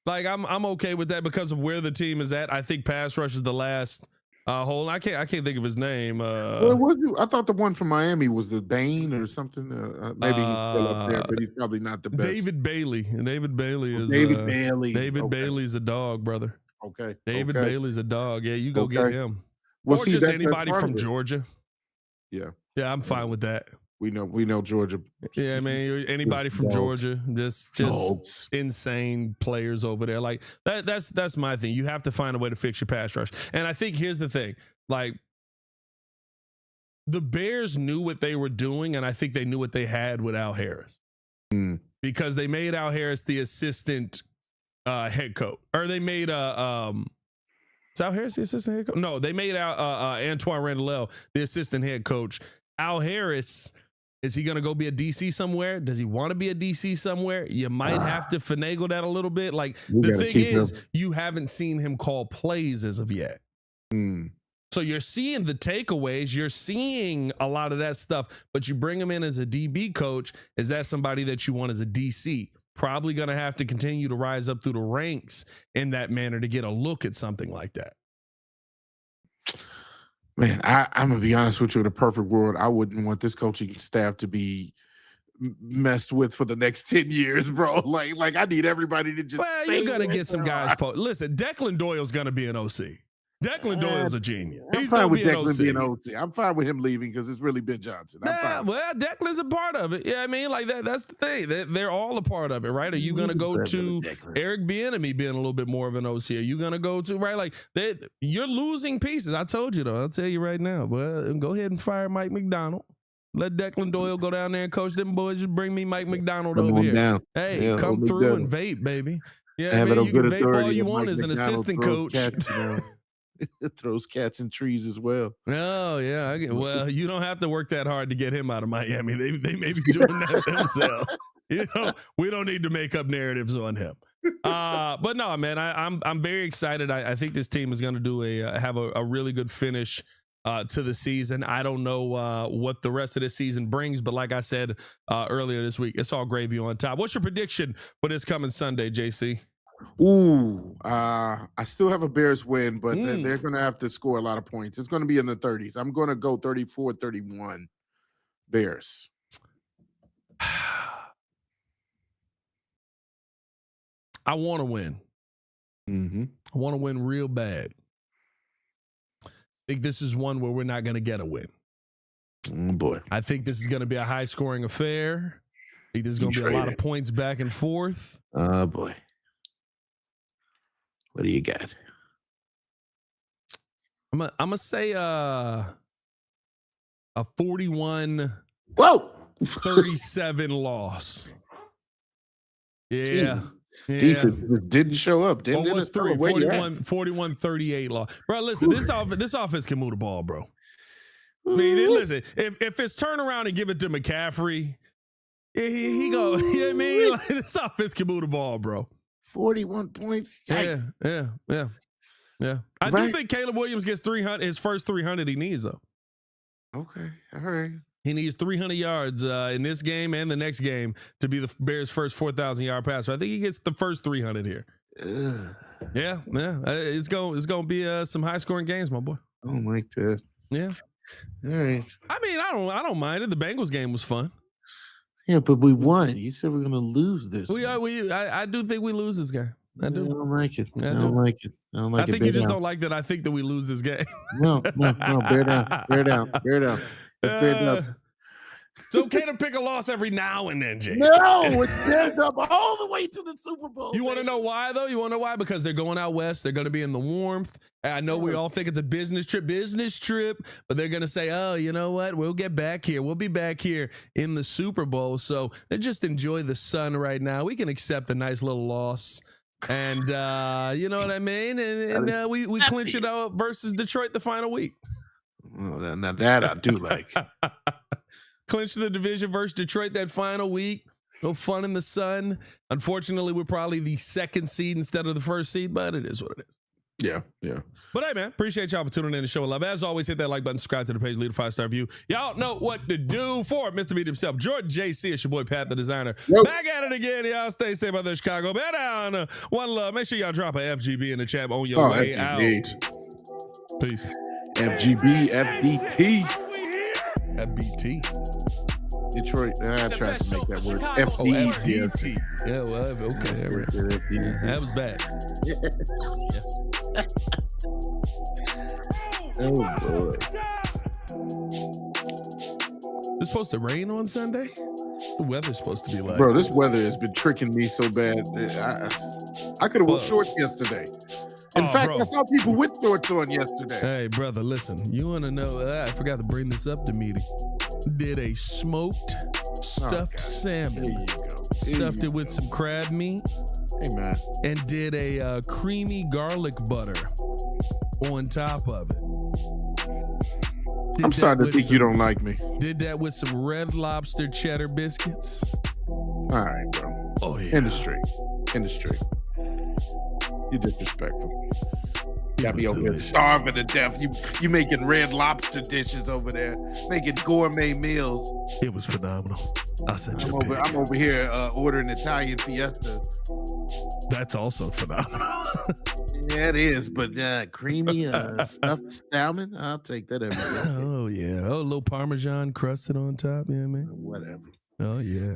Like I'm okay with that because of where the team is at. I think pass rush is the last hole. I can't think of his name. I thought the one from Miami was the Bane or something. Maybe he's still up there, but he's probably not the best. David Bailey is Bailey. David Bailey's a dog, brother. Okay. David Bailey's a dog. Yeah, you go get him. Well, or just anybody from Georgia. Yeah. Yeah, I'm fine with that. We know Georgia. Yeah, I mean, anybody from Georgia, just insane players over there. Like that's my thing. You have to find a way to fix your pass rush. And I think here's the thing. Like, the Bears knew what they were doing, and I think they knew what they had with Al Harris. Because they made Al Harris the assistant head coach. Or they made is Al Harris the assistant head coach? No, they made Antoine Randall the assistant head coach. Al Harris, is he going to go be a DC somewhere? Does he want to be a DC somewhere? You might have to finagle that a little bit. Like, the thing is, you haven't seen him call plays as of yet. So you're seeing the takeaways. You're seeing a lot of that stuff, but you bring him in as a DB coach. Is that somebody that you want as a DC? Probably going to have to continue to rise up through the ranks in that manner to get a look at something like that. Man, I'm going to be honest with you. In a perfect world, I wouldn't want this coaching staff to be messed with for the next 10 years, bro. Like I need everybody to just. Well, you're going to get some guys. Listen, Declan Doyle's going to be an OC. Declan Doyle's a genius. I'm He's fine gonna with be an Declan being OC. OC. I'm fine with him leaving because it's really Ben Johnson. I'm fine. Well, Declan's a part of it. Yeah, I mean, like that's the thing. They're all a part of it, right? Are you gonna go to Eric Bieniemy being a little bit more of an OC? Are you gonna go to right? Like you're losing pieces. I told you though. I'll tell you right now. Well, go ahead and fire Mike McDonald. Let Declan Doyle go down there and coach them boys. Just bring me Mike McDonald over here. Down. Hey, Yeah, come through and vape, baby. Yeah, I mean, you can vape all you want as an assistant coach. It throws cats in trees as well. Oh yeah, well, you don't have to work that hard to get him out of Miami. They may be doing that themselves. We don't need to make up narratives on him. But no, man, I'm very excited. I think this team is going to have a really good finish to the season. I don't know what the rest of this season brings, but like I said earlier this week, it's all gravy on top. What's your prediction for this coming Sunday, JC? Ooh, I still have a Bears win, but they're going to have to score a lot of points. It's going to be in the 30s. I'm going to go 34-31 Bears. I want to win. Mm-hmm. I want to win real bad. I think this is one where we're not going to get a win. Oh, boy. I think this is going to be a high-scoring affair. I think there's going to be a lot of points back and forth. Oh, boy. What do you got? I'm gonna say a 41 37 loss. Yeah. Defense didn't show up. Didn't what's 41-38 loss. Bro, listen, this offense can move the ball, bro. I mean, listen, if it's turn around and give it to McCaffrey, he go, you know what I mean? Like, this offense can move the ball, bro. 41 points. Yeah. I do think Caleb Williams gets 300, his first 300 he needs, though. Okay. All right. He needs 300 yards in this game and the next game to be the Bears' first 4,000-yard passer. I think he gets the first 300 here. Yeah. It's going to be some high-scoring games, my boy. I don't like that. Yeah. All right. I mean, I don't mind it. The Bengals game was fun. Yeah, but we won. You said we're going to lose this. I do think we lose this game. I do. I don't like it. I think you just don't like that I think that we lose this game. No. Bear down. Let's bear down. It's okay to pick a loss every now and then, Jason. No, it's bear up all the way to the Super Bowl. You want to know why, though? You want to know why? Because they're going out west. They're going to be in the warmth. I know we all think it's a business trip, but they're going to say, oh, you know what? We'll get back here. We'll be back here in the Super Bowl. So they just enjoy the sun right now. We can accept a nice little loss. And you know what I mean? And we clinch it out versus Detroit the final week. Well, now that I do like. Clinch the division versus Detroit that final week. No fun in the sun. Unfortunately, we're probably the second seed instead of the first seed, but it is what it is. Yeah. But hey, man, appreciate y'all for tuning in and showing love. As always, hit that like button, subscribe to the page, leave a 5-star review. Y'all know what to do. For Mr. Beat himself, Jordan JC, it's your boy Pat the Designer. Yep. Back at it again, y'all. Stay safe out there, Chicago. Bear down. One love. Make sure y'all drop a FGB in the chat on your way FGB. out. Peace. FGB, FBT. FBT. Detroit. I tried to make that word. FDT. Yeah, well, okay. That was bad. Oh, boy. It's supposed to rain on Sunday? The weather's supposed to be like. Bro, this weather has been tricking me so bad. I could have worn shorts yesterday. In fact, bro, I saw people with shorts on yesterday. Hey, brother, listen. You want to know? I forgot to bring this up to meeting. Did a smoked stuffed salmon. Here you go. Stuffed it with some crab meat. Hey, man. And did a creamy garlic butter on top of it. I'm starting to think you don't like me. Did that with some Red Lobster cheddar biscuits. All right, bro. Oh, yeah. Industry. You're disrespectful. You got me over here starving to death. You making Red Lobster dishes over there, making gourmet meals. It was phenomenal. I sent you. I'm over here ordering Italian fiesta. That's also phenomenal. Yeah, it is, but creamy stuffed salmon, I'll take that every day. Oh yeah, a little Parmesan crusted on top. Yeah, man. Whatever. Oh yeah.